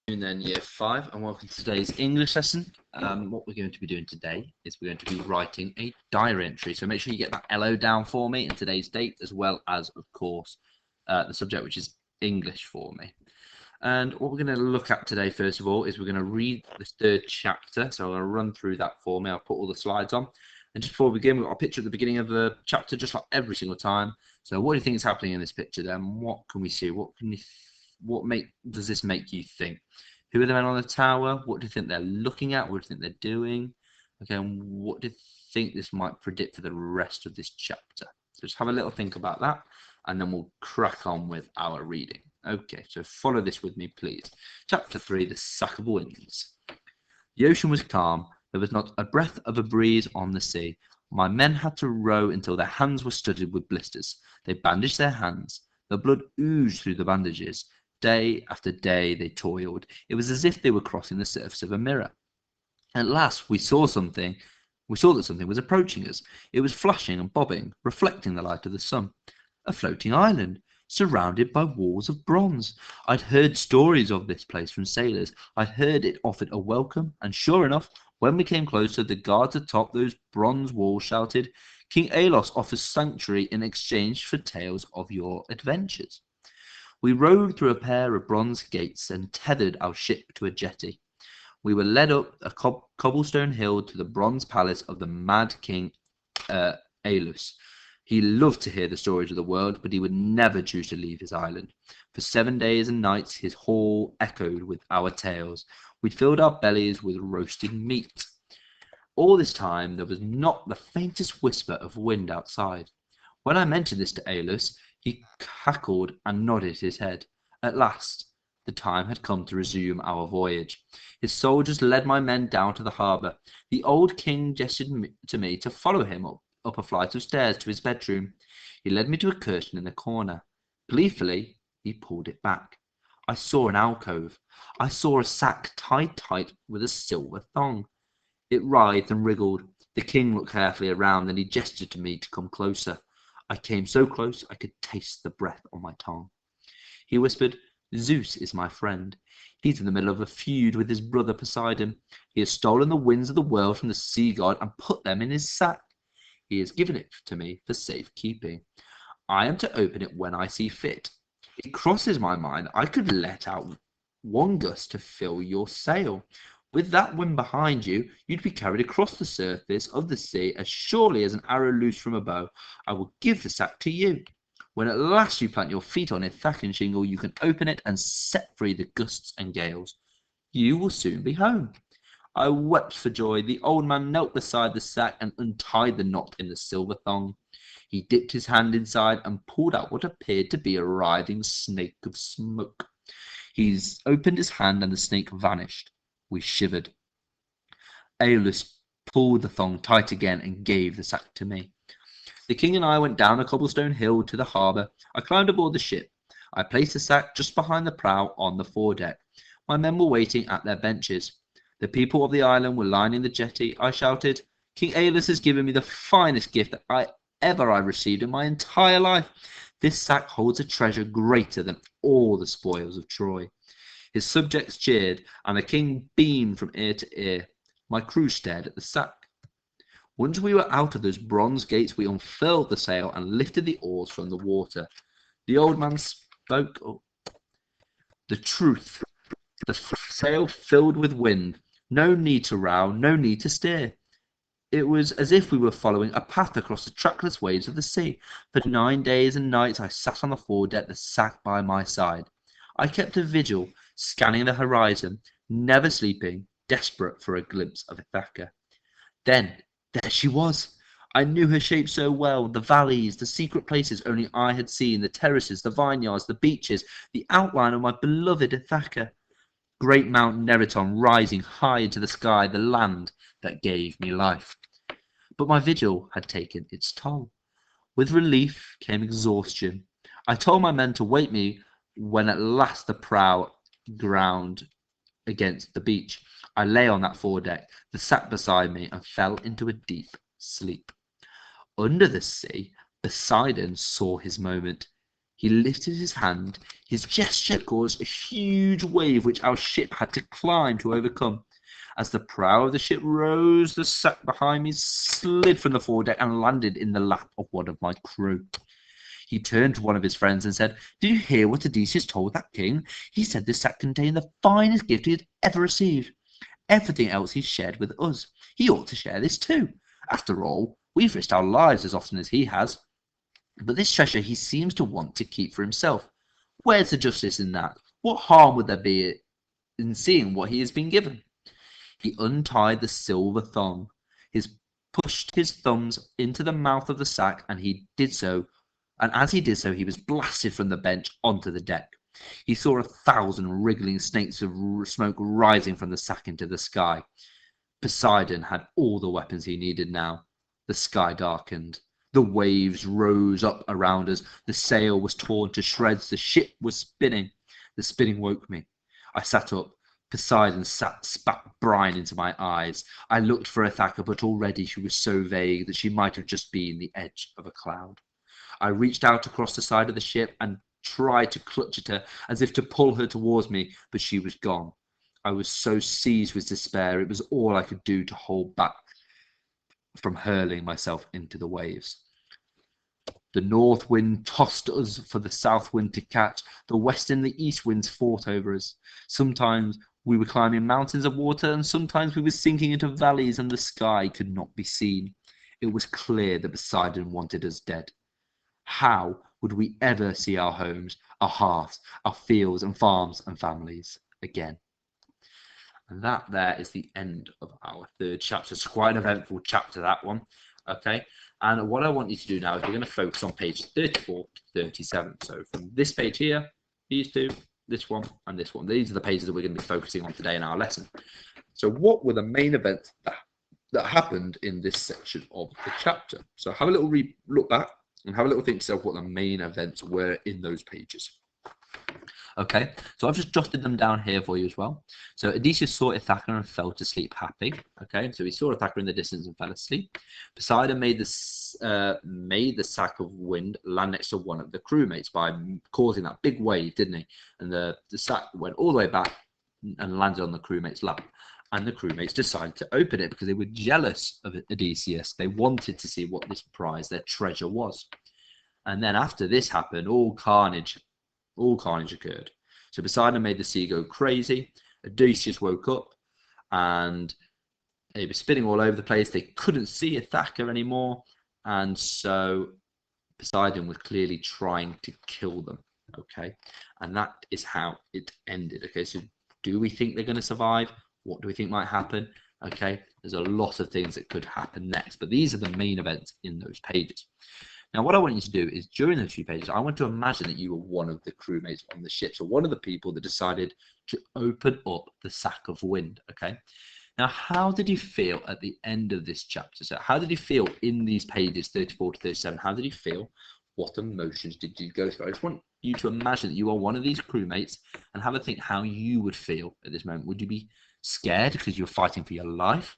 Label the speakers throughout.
Speaker 1: Then year 5 and welcome to today's English lesson. What we're going to be doing today is we're going to be writing a diary entry, so make sure you get that LO down for me and today's date, as well as of course the subject, which is English, for me. And what we're going to look at today, first of all, is we're going to read the third chapter. So I'm going to run through that for me. I'll put all the slides on, and just before we begin, we've got a picture at the beginning of the chapter, just like every single time. So what do you think is happening in this picture then? What can we see? Does this make you think? Who are the men on the tower? What do you think they're looking at? What do you think they're doing? Okay, and what do you think this might predict for the rest of this chapter? So just have a little think about that, and then we'll crack on with our reading. Okay, so follow this with me, please. Chapter 3, The Sack of Winds. The ocean was calm. There was not a breath of a breeze on the sea. My men had to row until their hands were studded with blisters. They bandaged their hands. The blood oozed through the bandages. Day after day they toiled. It was as if they were crossing the surface of a mirror. At last we saw that something was approaching us. It was flashing and bobbing, reflecting the light of the sun. A floating island, surrounded by walls of bronze. I'd heard stories of this place from sailors. I'd heard it offered a welcome, and sure enough, when we came closer, the guards atop those bronze walls shouted, "King Aeolus offers sanctuary in exchange for tales of your adventures." We rowed through a pair of bronze gates and tethered our ship to a jetty. We were led up a cobblestone hill to the bronze palace of the mad king Aeolus. He loved to hear the stories of the world, but he would never choose to leave his island. For 7 days and nights his hall echoed with our tales. We filled our bellies with roasted meat. All this time there was not the faintest whisper of wind outside. When I mentioned this to Aeolus, he cackled and nodded his head. At last, the time had come to resume our voyage. His soldiers led my men down to the harbour. The old king gestured to me to follow him up a flight of stairs to his bedroom. He led me to a curtain in the corner. Gleefully, he pulled it back. I saw an alcove. I saw a sack tied tight with a silver thong. It writhed and wriggled. The king looked carefully around, then he gestured to me to come closer. I came so close I could taste the breath on my tongue. He whispered, "Zeus is my friend. He's in the middle of a feud with his brother Poseidon. He has stolen the winds of the world from the sea god and put them in his sack. He has given it to me for safekeeping. I am to open it when I see fit. It crosses my mind I could let out one gust to fill your sail. With that wind behind you, you'd be carried across the surface of the sea as surely as an arrow loosed from a bow. I will give the sack to you. When at last you plant your feet on its thatch and shingle, you can open it and set free the gusts and gales. You will soon be home." I wept for joy. The old man knelt beside the sack and untied the knot in the silver thong. He dipped his hand inside and pulled out what appeared to be a writhing snake of smoke. He opened his hand and the snake vanished. We shivered. Aeolus pulled the thong tight again and gave the sack to me. The king and I went down a cobblestone hill to the harbour. I climbed aboard the ship. I placed the sack just behind the prow on the foredeck. My men were waiting at their benches. The people of the island were lining the jetty. I shouted, "King Aeolus has given me the finest gift that I received in my entire life. This sack holds a treasure greater than all the spoils of Troy." His subjects cheered, and the king beamed from ear to ear. My crew stared at the sack. Once we were out of those bronze gates, we unfurled the sail and lifted the oars from the water. The old man spoke the truth. The sail filled with wind. No need to row, no need to steer. It was as if we were following a path across the trackless waves of the sea. For 9 days and nights I sat on the foredeck, the sack by my side. I kept a vigil, scanning the horizon, never sleeping, desperate for a glimpse of Ithaca. Then, there she was! I knew her shape so well, the valleys, the secret places only I had seen, the terraces, the vineyards, the beaches, the outline of my beloved Ithaca. Great Mount Neriton rising high into the sky, the land that gave me life. But my vigil had taken its toll. With relief came exhaustion. I told my men to wake me when at last the prow ground against the beach. I lay on that foredeck, the sack beside me, and fell into a deep sleep. Under the sea, Poseidon saw his moment. He lifted his hand. His gesture caused a huge wave which our ship had to climb to overcome. As the prow of the ship rose, the sack behind me slid from the foredeck and landed in the lap of one of my crew. He turned to one of his friends and said, "Did you hear what Odysseus told that king? He said the sack contained the finest gift he had ever received. Everything else he shared with us. He ought to share this too. After all, we've risked our lives as often as he has. But this treasure he seems to want to keep for himself. Where's the justice in that? What harm would there be in seeing what he has been given?" He untied the silver thong. He pushed his thumbs into the mouth of the sack, and as he did so, he was blasted from the bench onto the deck. He saw 1,000 wriggling snakes of smoke rising from the sack into the sky. Poseidon had all the weapons he needed now. The sky darkened. The waves rose up around us. The sail was torn to shreds. The ship was spinning. The spinning woke me. I sat up. Poseidon spat brine into my eyes. I looked for Ithaca, but already she was so vague that she might have just been the edge of a cloud. I reached out across the side of the ship and tried to clutch at her as if to pull her towards me, but she was gone. I was so seized with despair, it was all I could do to hold back from hurling myself into the waves. The north wind tossed us for the south wind to catch. The west and the east winds fought over us. Sometimes we were climbing mountains of water, and sometimes we were sinking into valleys, and the sky could not be seen. It was clear that Poseidon wanted us dead. How would we ever see our homes, our hearths, our fields and farms and families again? And that there is the end of our third chapter. It's quite an eventful chapter, that one. Okay. And what I want you to do now is we're going to focus on page 34 to 37. So from this page here, these two, this one, and this one. These are the pages that we're going to be focusing on today in our lesson. So what were the main events that happened in this section of the chapter? So have a little look back and have a little think to yourself what the main events were in those pages. Okay, so I've just jotted them down here for you as well. So Odysseus saw Ithaca and fell to sleep happy. Okay, so he saw Ithaca in the distance and fell asleep. Poseidon made the sack of wind land next to one of the crewmates by causing that big wave, didn't he? And the sack went all the way back and landed on the crewmate's lap. And the crewmates decided to open it because they were jealous of Odysseus. They wanted to see what this prize, their treasure, was. And then after this happened, all carnage occurred. So Poseidon made the sea go crazy. Odysseus woke up and they were spinning all over the place. They couldn't see Ithaca anymore. And so Poseidon was clearly trying to kill them. Okay. And that is how it ended. Okay. So do we think they're going to survive? What do we think might happen? Okay. There's a lot of things that could happen next, but these are the main events in those pages. Now, what I want you to do is during those few pages, I want to imagine that you were one of the crewmates on the ship. So one of the people that decided to open up the sack of wind. Okay. Now, how did you feel at the end of this chapter? So how did you feel in these pages 34 to 37? How did you feel? What emotions did you go through? I just want you to imagine that you are one of these crewmates and have a think how you would feel at this moment. Would you be scared because you're fighting for your life?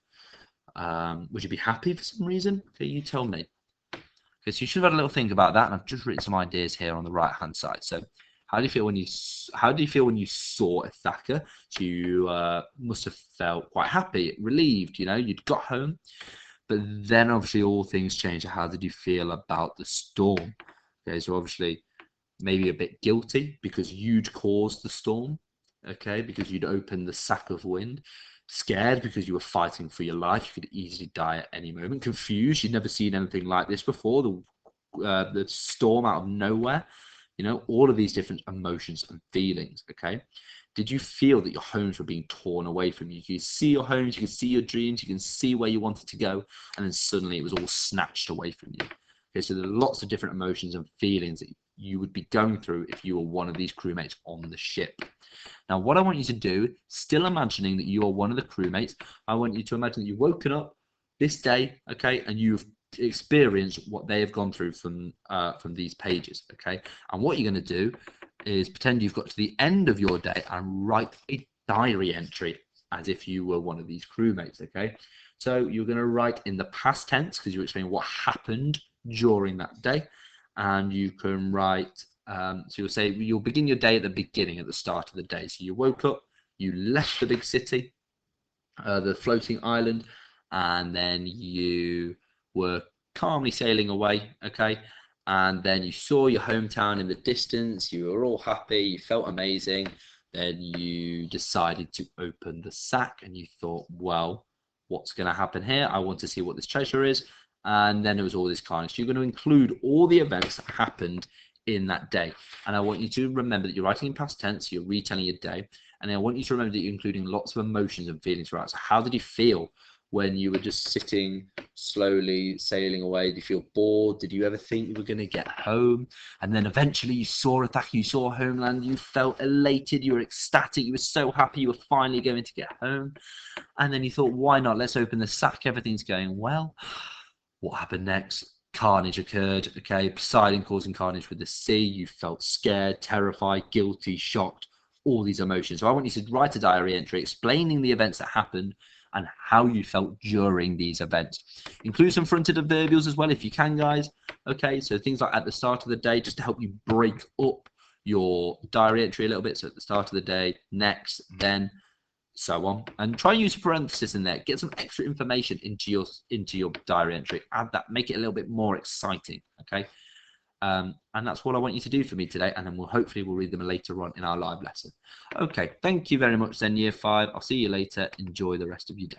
Speaker 1: Would you be happy for some reason? Okay, you tell me. Okay, so you should have had a little think about that, and I've just written some ideas here on the right-hand side. So, how do you feel when you saw Ithaca? So you must have felt quite happy, relieved. You know, you'd got home, but then obviously all things changed. How did you feel about the storm? Okay, so obviously maybe a bit guilty because you'd caused the storm. Okay, because you'd opened the sack of wind. Scared because you were fighting for your life. You could easily die at any moment. Confused. You'd never seen anything like this before. The storm out of nowhere. You know, all of these different emotions and feelings. Okay. Did you feel that your homes were being torn away from you? You could see your homes. You could see your dreams. You can see where you wanted to go. And then suddenly it was all snatched away from you. Okay. So there are lots of different emotions and feelings that you would be going through if you were one of these crewmates on the ship. Now, what I want you to do, still imagining that you are one of the crewmates, I want you to imagine that you've woken up this day, okay, and you've experienced what they have gone through from these pages, okay. And what you're going to do is pretend you've got to the end of your day and write a diary entry as if you were one of these crewmates, okay. So you're going to write in the past tense because you explain what happened during that day, and you can write So you'll begin your day at the beginning, at the start of the day. So you woke up, you left the big city, the floating island, and then you were calmly sailing away, okay? And then you saw your hometown in the distance, you were all happy, you felt amazing. Then you decided to open the sack and you thought, well, what's going to happen here? I want to see what this treasure is. And then there was all this carnage. You're going to include all the events that happened in that day. And I want you to remember that you're writing in past tense, you're retelling your day. And I want you to remember that you're including lots of emotions and feelings throughout. So how did you feel when you were just sitting slowly sailing away? Did you feel bored? Did you ever think you were going to get home? And then eventually you saw Ithaca, you saw homeland, you felt elated, you were ecstatic, you were so happy you were finally going to get home. And then you thought, why not? Let's open the sack. Everything's going well. What happened next? Carnage occurred, okay? Poseidon causing carnage with the sea. You felt scared, terrified, guilty, shocked, all these emotions. So I want you to write a diary entry explaining the events that happened and how you felt during these events. Include some fronted adverbials as well if you can, guys. Okay, so things like at the start of the day, just to help you break up your diary entry a little bit. So at the start of the day, next, then, so on, and try and use a parenthesis in there. Get some extra information into your diary entry. Add that, make it a little bit more exciting. Okay, and that's what I want you to do for me today, and then we'll read them later on in our live lesson. Okay, thank you very much then, year 5. I'll see you later. Enjoy the rest of your day.